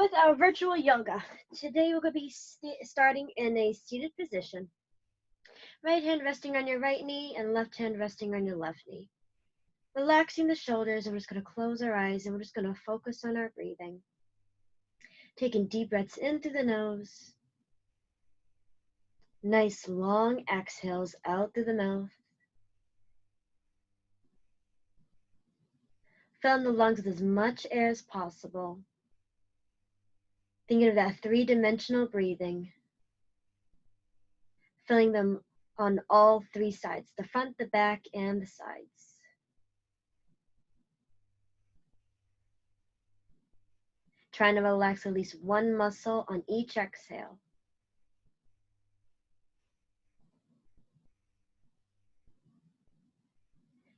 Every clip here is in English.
with our virtual yoga. Today we're going to be starting in a seated position. Right hand resting on your right knee and left hand resting on your left knee. Relaxing the shoulders, and we're just going to close our eyes and we're just going to focus on our breathing. Taking deep breaths in through the nose. Nice long exhales out through the mouth. Filling the lungs with as much air as possible. Thinking of that three-dimensional breathing. Filling them on all three sides, the front, the back, and the sides. Trying to relax at least one muscle on each exhale.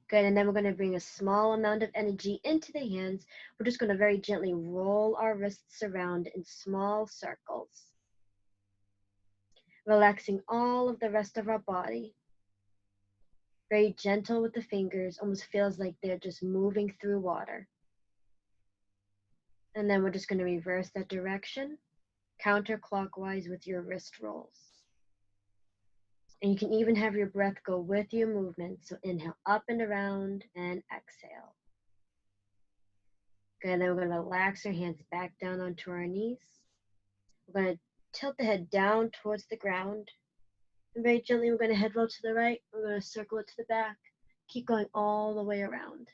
Good, and then we're going to bring a small amount of energy into the hands. We're just going to very gently roll our wrists around in small circles. Relaxing all of the rest of our body. Very gentle with the fingers, almost feels like they're just moving through water. And then we're just going to reverse that direction, counterclockwise with your wrist rolls. And you can even have your breath go with your movement. So inhale up and around and exhale. Good, and then we're going to relax our hands back down onto our knees. We're going to tilt the head down towards the ground. And very gently we're going to head roll to the right. We're going to circle it to the back. Keep going all the way around.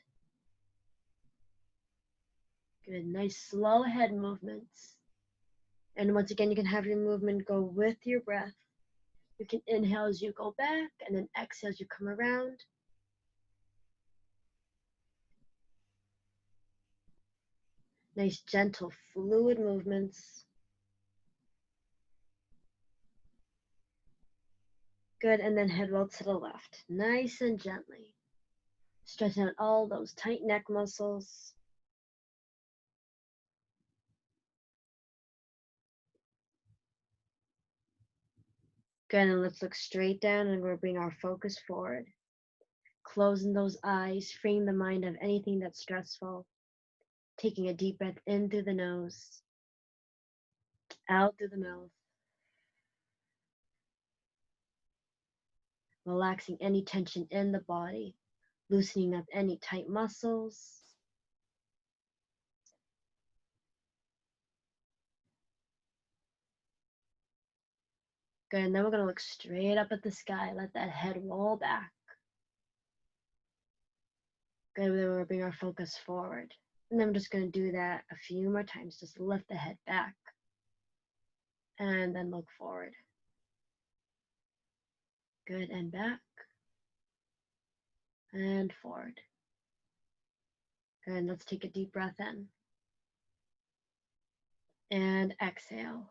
Good, nice slow head movements. And once again, you can have your movement go with your breath. You can inhale as you go back and then exhale as you come around. Nice gentle fluid movements. Good, and then head roll to the left, nice and gently. Stretching out all those tight neck muscles. Good, and let's look straight down and we'll bring our focus forward. Closing those eyes, freeing the mind of anything that's stressful. Taking a deep breath in through the nose, out through the mouth. Relaxing any tension in the body, loosening up any tight muscles. Good, and then we're going to look straight up at the sky. Let that head roll back. Good, then we're going to bring our focus forward. And then we're just going to do that a few more times. Just lift the head back. And then look forward. Good, and back. And forward. Good, let's take a deep breath in. And exhale.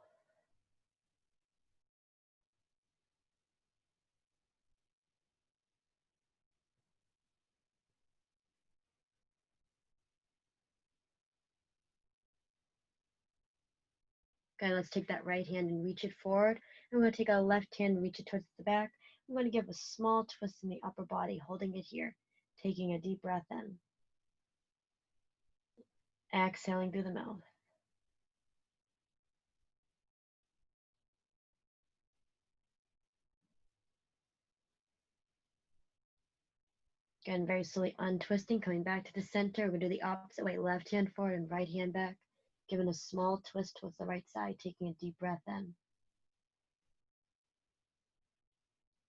Okay, let's take that right hand and reach it forward. And we're going to take our left hand and reach it towards the back. I'm going to give a small twist in the upper body, holding it here. Taking a deep breath in. Exhaling through the mouth. Again, very slowly untwisting, coming back to the center. We're going to do the opposite way. Left hand forward and right hand back. Giving a small twist towards the right side, taking a deep breath in.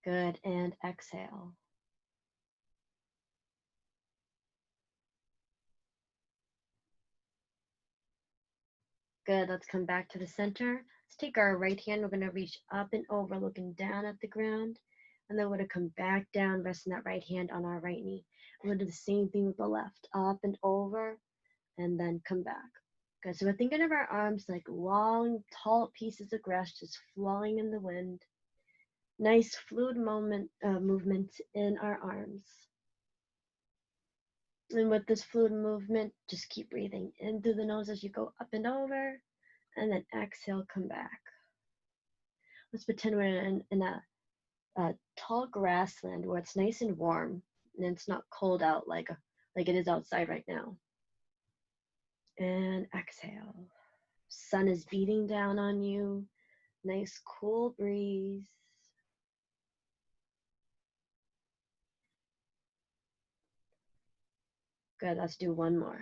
Good, and exhale. Good, let's come back to the center. Let's take our right hand. We're going to reach up and over, looking down at the ground. And then we're going to come back down, resting that right hand on our right knee. We're going to do the same thing with the left. Up and over, and then come back. Good, so we're thinking of our arms like long, tall pieces of grass just flowing in the wind. Nice fluid movement in our arms. And with this fluid movement, just keep breathing in through the nose as you go up and over, and then exhale, come back. Let's pretend we're in a tall grassland where it's nice and warm, and it's not cold out like it is outside right now. And exhale. Sun is beating down on you. Nice cool breeze. Good, let's do one more.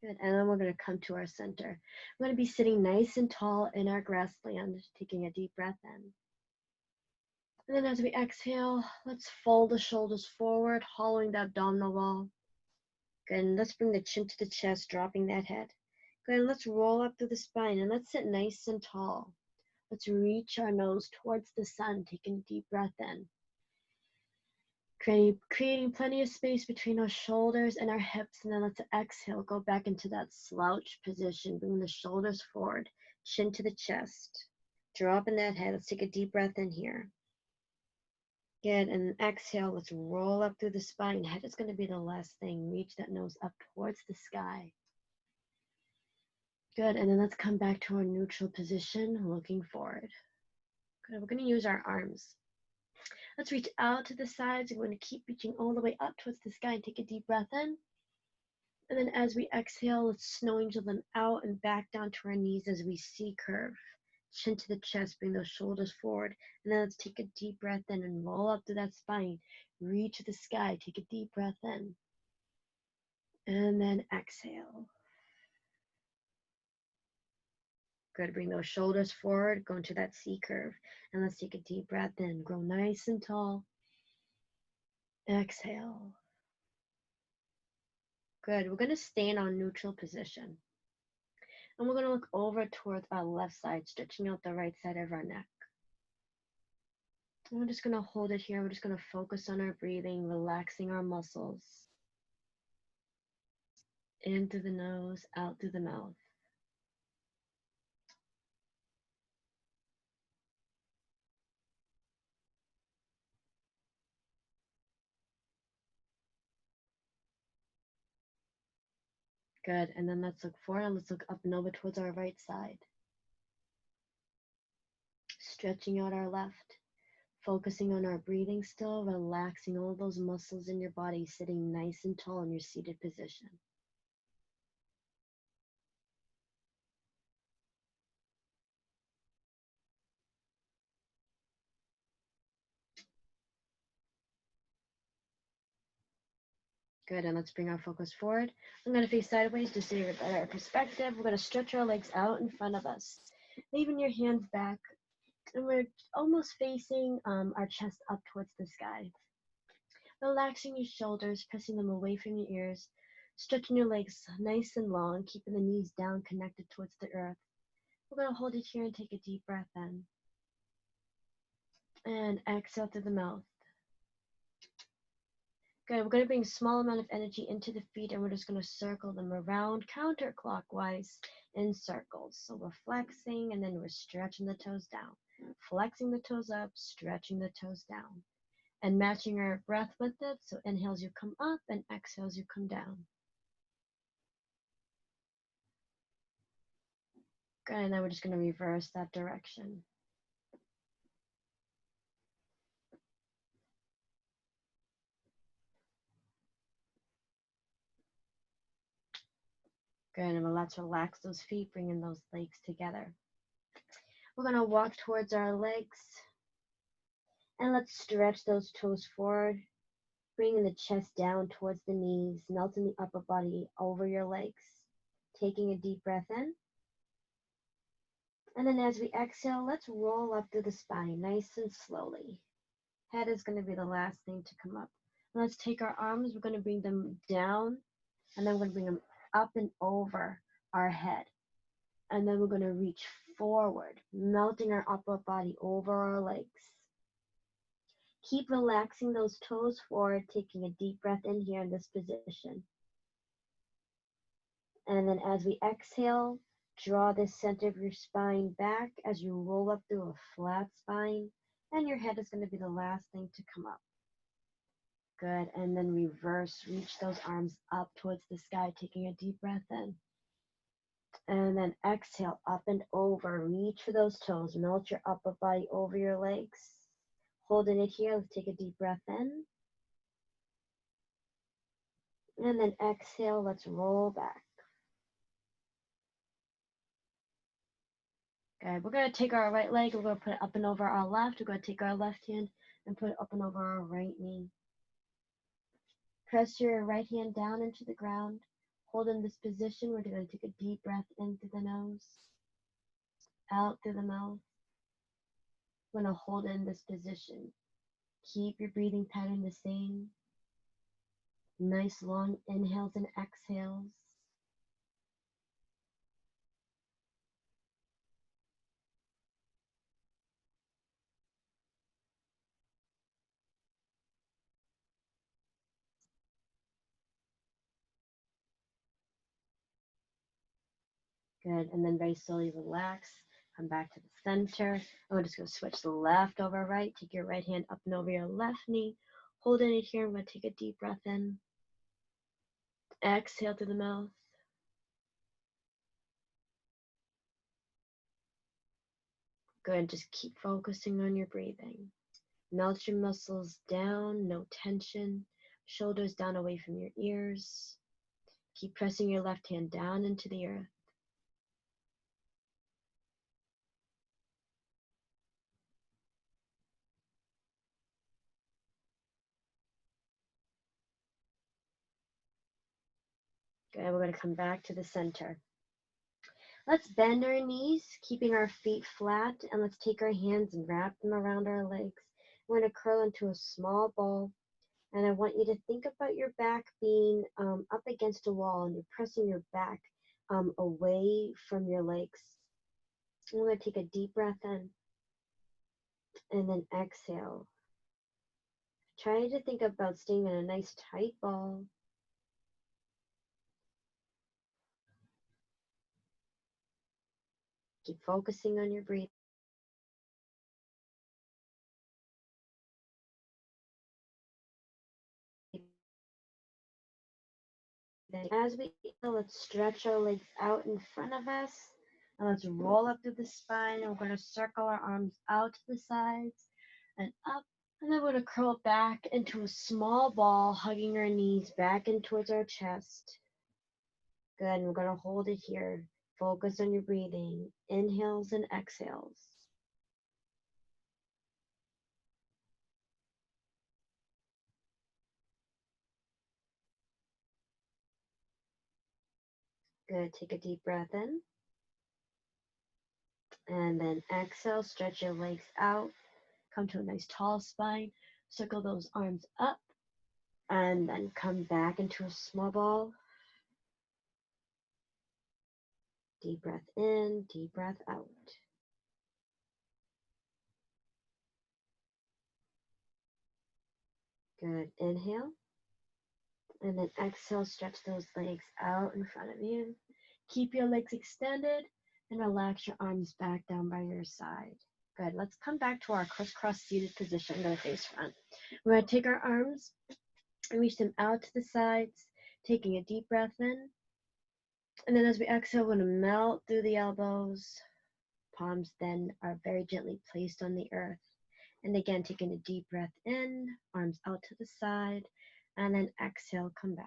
Good, and then we're going to come to our center. We're going to be sitting nice and tall in our grassland, taking a deep breath in. And then as we exhale, let's fold the shoulders forward, hollowing the abdominal wall. Good, and let's bring the chin to the chest, dropping that head. Good, and let's roll up through the spine, and let's sit nice and tall. Let's reach our nose towards the sun, taking a deep breath in. Creating plenty of space between our shoulders and our hips, and then let's exhale, go back into that slouch position, bring the shoulders forward, chin to the chest, dropping that head. Let's take a deep breath in here. Good, and then exhale, let's roll up through the spine. Head is going to be the last thing. Reach that nose up towards the sky. Good, and then let's come back to our neutral position, looking forward. Good, we're going to use our arms. Let's reach out to the sides. We're going to keep reaching all the way up towards the sky and take a deep breath in. And then as we exhale, let's snow angel them out and back down to our knees as we C-curve. Chin to the chest, bring those shoulders forward. And then let's take a deep breath in and roll up to that spine. Reach to the sky, take a deep breath in. And then exhale. Good, bring those shoulders forward, go into that C-curve. And let's take a deep breath in. Grow nice and tall. Exhale. Good, we're gonna stay in our neutral position. And we're gonna look over towards our left side, stretching out the right side of our neck. And we're just gonna hold it here. We're just gonna focus on our breathing, relaxing our muscles. In through the nose, out through the mouth. Good, and then let's look forward and let's look up and over towards our right side. Stretching out our left, focusing on our breathing still, relaxing all those muscles in your body, sitting nice and tall in your seated position. Good, and let's bring our focus forward. I'm going to face sideways to see a better perspective. We're going to stretch our legs out in front of us, leaving your hands back, and we're almost facing our chest up towards the sky. Relaxing your shoulders, pressing them away from your ears, stretching your legs nice and long, keeping the knees down, connected towards the earth. We're going to hold it here and take a deep breath in. And exhale through the mouth. Good, we're going to bring a small amount of energy into the feet, and we're just going to circle them around counterclockwise in circles. So we're flexing, and then we're stretching the toes down. Flexing the toes up, stretching the toes down. And matching our breath with it, so inhales you come up, and exhales you come down. Good, and then we're just going to reverse that direction. Good, and let's relax those feet, bringing those legs together. We're going to walk towards our legs, and let's stretch those toes forward, bringing the chest down towards the knees, melting the upper body over your legs. Taking a deep breath in. And then as we exhale, let's roll up through the spine, nice and slowly. Head is going to be the last thing to come up. And let's take our arms, we're going to bring them down, and then we're going to bring them up and over our head. And then we're going to reach forward, melting our upper body over our legs. Keep relaxing those toes forward, taking a deep breath in here in this position. And then as we exhale, draw the center of your spine back as you roll up through a flat spine, and your head is going to be the last thing to come up. Good, and then reverse, reach those arms up towards the sky, taking a deep breath in. And then exhale, up and over, reach for those toes, melt your upper body over your legs. Holding it here, let's take a deep breath in. And then exhale, let's roll back. Good. We're going to take our right leg, we're going to put it up and over our left. We're going to take our left hand and put it up and over our right knee. Press your right hand down into the ground. Hold in this position. We're going to take a deep breath in through the nose, out through the mouth. We're going to hold in this position. Keep your breathing pattern the same. Nice long inhales and exhales. Good. And then very slowly relax. Come back to the center. And we're just going to switch the left over right. Take your right hand up and over your left knee. Hold in it here. I'm going to take a deep breath in. Exhale through the mouth. Good. Just keep focusing on your breathing. Melt your muscles down. No tension. Shoulders down away from your ears. Keep pressing your left hand down into the earth. Good. We're going to come back to the center. Let's bend our knees, keeping our feet flat, and let's take our hands and wrap them around our legs. We're going to curl into a small ball, and I want you to think about your back being up against a wall, and you're pressing your back away from your legs. And we're going to take a deep breath in, and then exhale. Try to think about staying in a nice tight ball. Keep focusing on your breathing. As we inhale, let's stretch our legs out in front of us. And let's roll up through the spine. And we're going to circle our arms out to the sides and up. And then we're going to curl back into a small ball, hugging our knees back in towards our chest. Good. And we're going to hold it here. Focus on your breathing. Inhales and exhales. Good. Take a deep breath in. And then exhale. Stretch your legs out. Come to a nice tall spine. Circle those arms up. And then come back into a small ball. Deep breath in, deep breath out. Good. Inhale. And then exhale, stretch those legs out in front of you. Keep your legs extended and relax your arms back down by your side. Good. Let's come back to our crisscross seated position, go face front. We're going to take our arms and reach them out to the sides, taking a deep breath in. And then as we exhale, we're going to melt through the elbows. Palms then are very gently placed on the earth. And again, taking a deep breath in, arms out to the side, and then exhale, come back.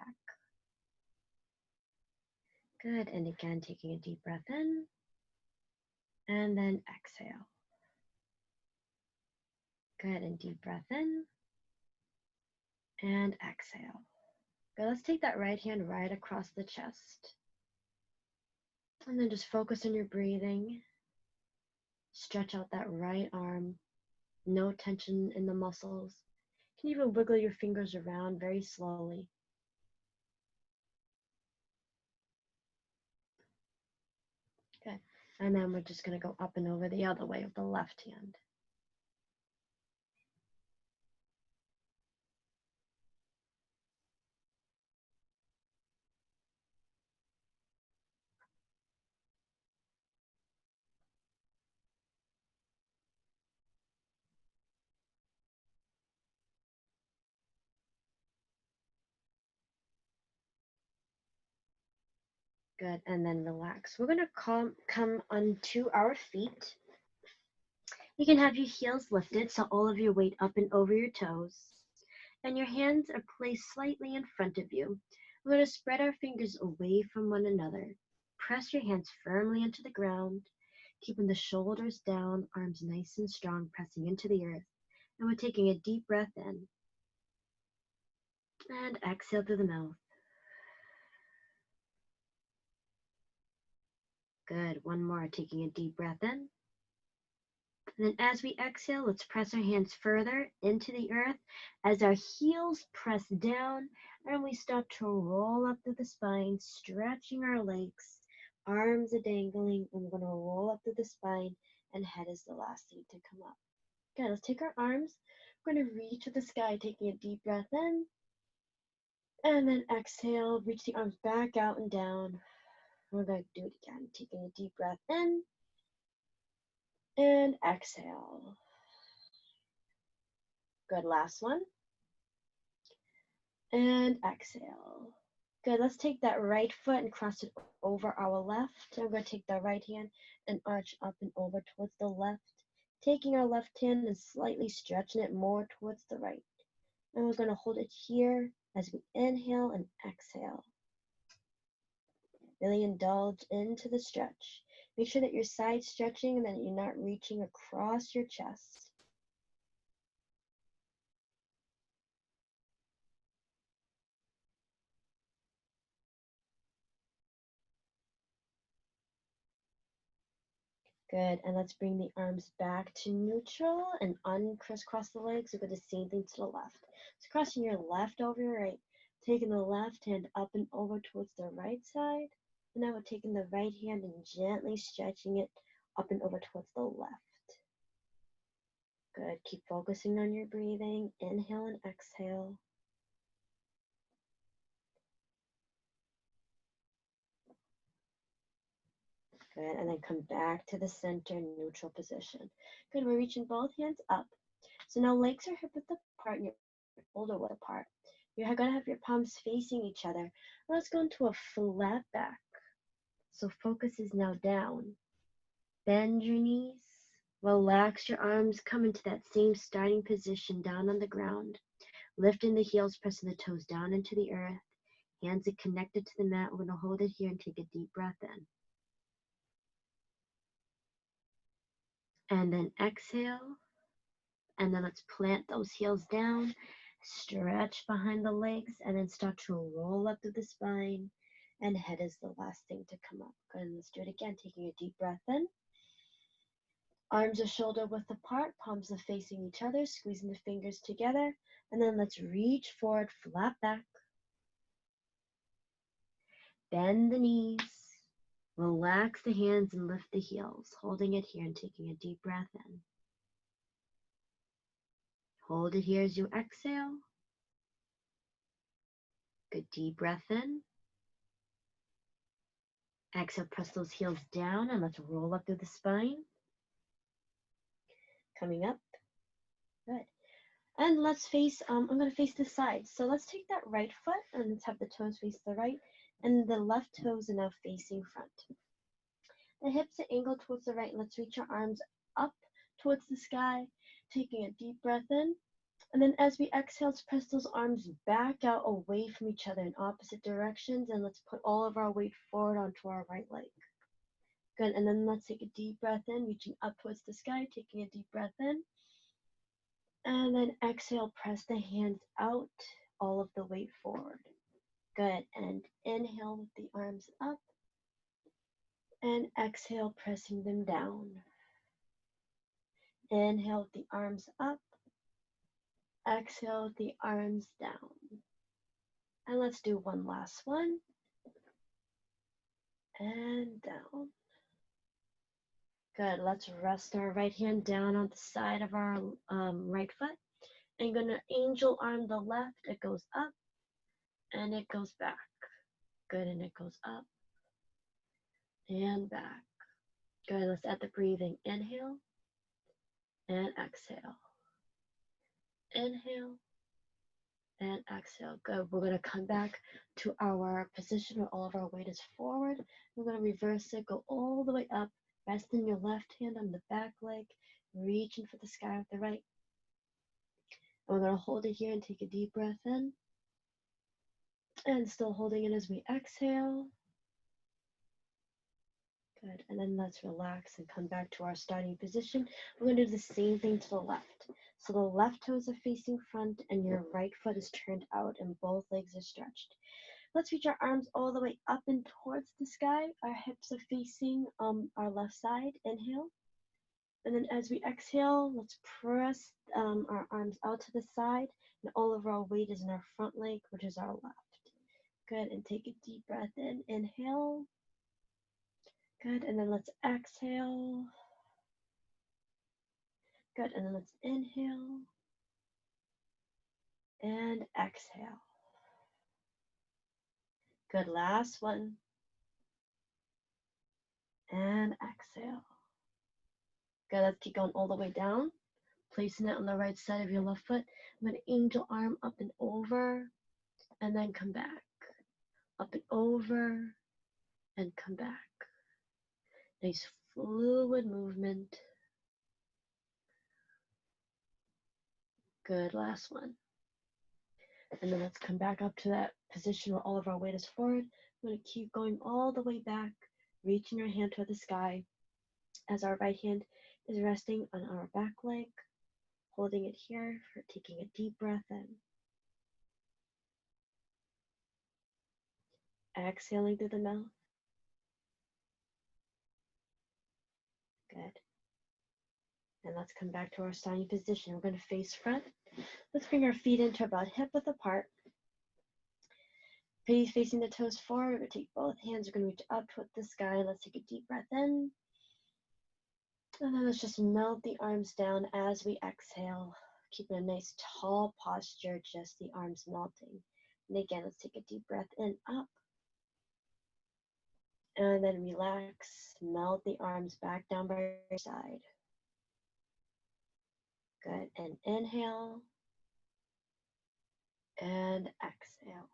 Good. And again, taking a deep breath in, and then exhale. Good. And deep breath in, and exhale. Good. Let's take that right hand right across the chest. And then just focus on your breathing. Stretch out that right arm. No tension in the muscles. You can even wiggle your fingers around very slowly. Okay. And then we're just going to go up and over the other way with the left hand. Good, and then relax. We're gonna come onto our feet. You can have your heels lifted, so all of your weight up and over your toes. And your hands are placed slightly in front of you. We're gonna spread our fingers away from one another. Press your hands firmly into the ground. keeping the shoulders down, arms nice and strong, pressing into the earth. And we're taking a deep breath in and exhale through the mouth. Good. One more, taking a deep breath in. And then as we exhale, let's press our hands further into the earth as our heels press down and we start to roll up through the spine, stretching our legs. Arms are dangling, and we're going to roll up through the spine, and head is the last thing to come up. Okay, let's take our arms. We're going to reach to the sky, taking a deep breath in. And then exhale, reach the arms back out and down. We're going to do it again, taking a deep breath in. And exhale. Good, last one. And exhale. Good, let's take that right foot and cross it over our left. I'm going to take the right hand and arch up and over towards the left. Taking our left hand and slightly stretching it more towards the right. And we're going to hold it here as we inhale and exhale. Really indulge into the stretch. Make sure that you're side stretching and that you're not reaching across your chest. Good, and let's bring the arms back to neutral and uncrisscross the legs. We'll do the same thing to the left. So crossing your left over your right, taking the left hand up and over towards the right side. And now we're taking the right hand and gently stretching it up and over towards the left. Good, keep focusing on your breathing. Inhale and exhale. Good, and then come back to the center, neutral position. Good, we're reaching both hands up. So now legs are hip width apart and your shoulder width apart. You're going to have your palms facing each other. Let's go into a flat back. So focus is now down. Bend your knees. Relax your arms. Come into that same starting position down on the ground. Lifting the heels, pressing the toes down into the earth. Hands are connected to the mat. We're going to hold it here and take a deep breath in. And then exhale. And then let's plant those heels down. Stretch behind the legs and then start to roll up through the spine. And head is the last thing to come up. Good, and let's do it again. Taking a deep breath in. Arms are shoulder width apart, palms are facing each other, squeezing the fingers together. And then let's reach forward, flat back. Bend the knees. Relax the hands and lift the heels, holding it here and taking a deep breath in. Hold it here as you exhale. Good, deep breath in. Exhale, press those heels down and let's roll up through the spine. Coming up. Good. And let's face, I'm going to face the side. So let's take that right foot and let's have the toes face the right. And the left toes are now facing front. The hips are angled towards the right. Let's reach our arms up towards the sky, taking a deep breath in. And then as we exhale, let's press those arms back out away from each other in opposite directions. And let's put all of our weight forward onto our right leg. Good, and then let's take a deep breath in, reaching up towards the sky, taking a deep breath in. And then exhale, press the hands out, all of the weight forward. Good, and inhale with the arms up. And exhale, pressing them down. Inhale with the arms up. Exhale with the arms down. And let's do one last one. And down. Good, let's rest our right hand down on the side of our right foot. I'm going to angel arm the left. It goes up and it goes back. Good, and it goes up and back. Good, let's add the breathing. Inhale and exhale. Inhale and exhale. Good, we're going to come back to our position where all of our weight is forward. We're going to reverse it, go all the way up. Rest in your left hand on the back leg, reaching for the sky with the right. And we're going to hold it here and take a deep breath in. And still holding it as we exhale. Good. And then let's relax and come back to our starting position. We're going to do the same thing to the left. So the left toes are facing front and your right foot is turned out and both legs are stretched. Let's reach our arms all the way up and towards the sky. Our hips are facing our left side. Inhale. And then as we exhale, let's press our arms out to the side. And all of our weight is in our front leg, which is our left. Good. And take a deep breath in. Inhale. Good. And then let's exhale. Good. And then let's inhale and exhale. Good. Last one. And exhale. Good. Let's keep going all the way down. Placing it on the right side of your left foot. I'm going to angel arm up and over and then come back. Up and over and come back. Nice fluid movement. Good. Last one. And then let's come back up to that position where all of our weight is forward. I'm going to keep going all the way back, reaching our hand toward the sky as our right hand is resting on our back leg, holding it here for taking a deep breath in. Exhaling through the mouth. Good. And let's come back to our starting position. We're going to face front. Let's bring our feet into about hip width apart. Feet facing the toes forward. We're going to take both hands. We're going to reach up toward the sky. Let's take a deep breath in. And then let's just melt the arms down as we exhale. Keeping a nice tall posture, just the arms melting. And again, let's take a deep breath in, up. And then relax, melt the arms back down by your side. Good, and inhale. And exhale.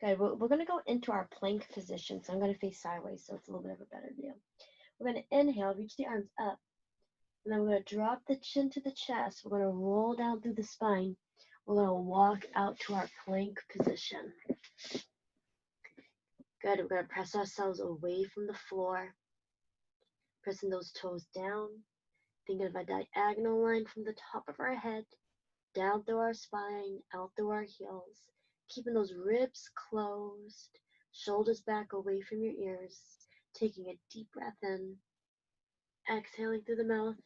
Good, we're gonna go into our plank position. So I'm gonna face sideways so it's a little bit of a better view. We're gonna inhale, reach the arms up. And then we're gonna drop the chin to the chest. We're gonna roll down through the spine. We're gonna walk out to our plank position. Good, we're gonna press ourselves away from the floor. Pressing those toes down. Thinking of a diagonal line from the top of our head, down through our spine, out through our heels. Keeping those ribs closed, shoulders back away from your ears. Taking a deep breath in. Exhaling through the mouth.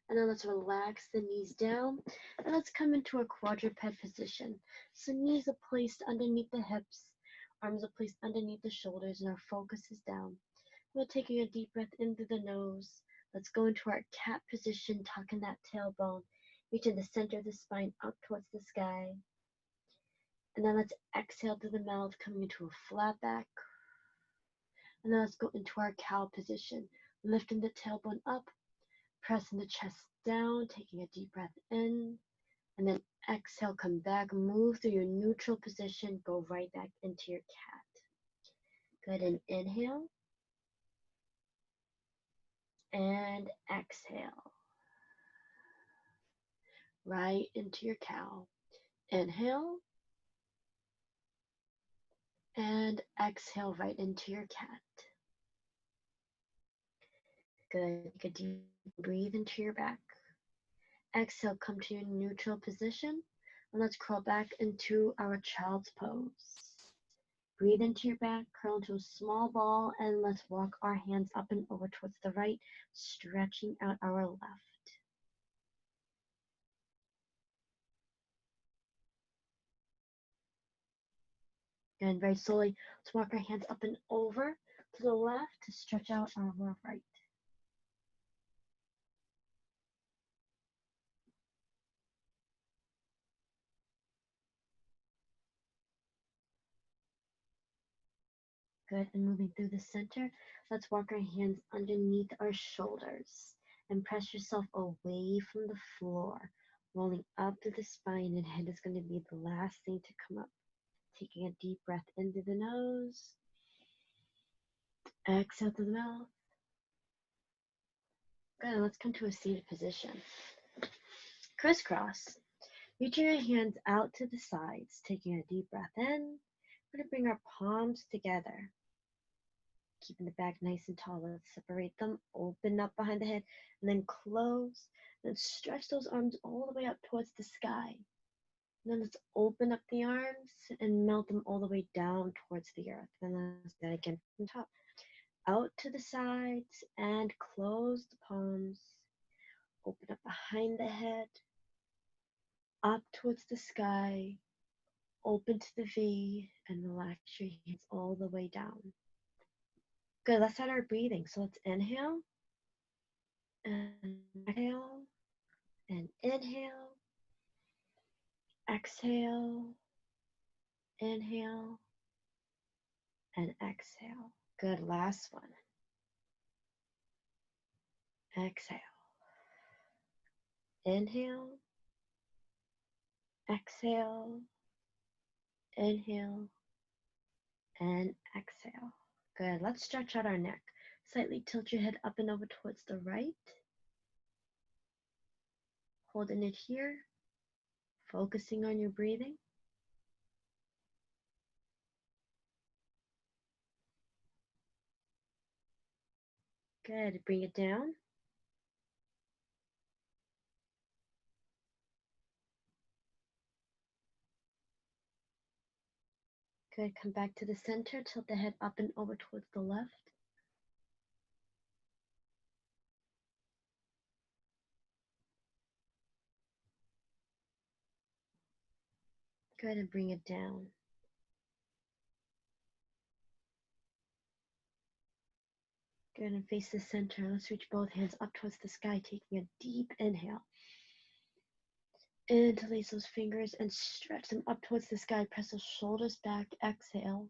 And then let's relax the knees down. And let's come into a quadruped position. So knees are placed underneath the hips. Arms are placed underneath the shoulders. And our focus is down. We're taking a deep breath in through the nose. Let's go into our cat position, tucking that tailbone. Reaching the center of the spine up towards the sky. And then let's exhale through the mouth, coming into a flat back. And then let's go into our cow position. Lifting the tailbone up. Pressing the chest down, taking a deep breath in, and then exhale, come back, move through your neutral position, go right back into your cat. Good, and inhale, and exhale, right into your cow. Inhale, and exhale right into your cat. Good, take a deep breathe into your back. Exhale, come to your neutral position, and let's crawl back into our child's pose. Breathe into your back, curl into a small ball, and let's walk our hands up and over towards the right, stretching out our left. And very slowly, let's walk our hands up and over to the left to stretch out our right. Good, and moving through the center, let's walk our hands underneath our shoulders and press yourself away from the floor, rolling up to the spine, and head is going to be the last thing to come up. Taking a deep breath in through the nose, exhale through the mouth. Good, let's come to a seated position. Crisscross. Reaching our hands out to the sides, taking a deep breath in. We're going to bring our palms together. keeping the back nice and tall. Let's separate them, open up behind the head, and then close. Then stretch those arms all the way up towards the sky. And then let's open up the arms and melt them all the way down towards the earth. And then let's do that again from the top. Out to the sides and close the palms. Open up behind the head, up towards the sky, open to the V, and relax your hands all the way down. Good, let's start our breathing. So let's inhale, and exhale, and inhale, exhale, inhale, and exhale. Good, last one. Exhale. Inhale, exhale, inhale, and exhale. Good. Let's stretch out our neck. Slightly tilt your head up and over towards the right. Holding it here. Focusing on your breathing. Good. Bring it down. Good. Come back to the center. Tilt the head up and over towards the left. Good. And bring it down. Good. And face the center. Let's reach both hands up towards the sky, taking a deep inhale. Interlace those fingers and stretch them up towards the sky. Press those shoulders back. Exhale.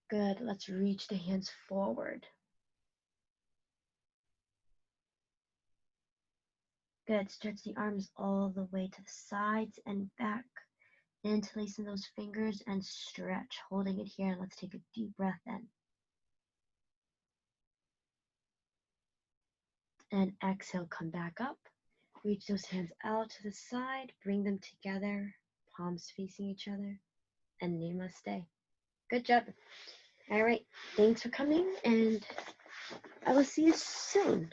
Good. Let's reach the hands forward. Good. Stretch the arms all the way to the sides and back. Interlacing those fingers and stretch. Holding it here. Let's take a deep breath in. And exhale. Come back up. Reach those hands out to the side. Bring them together. Palms facing each other. And namaste. Good job. All right. Thanks for coming. And I will see you soon.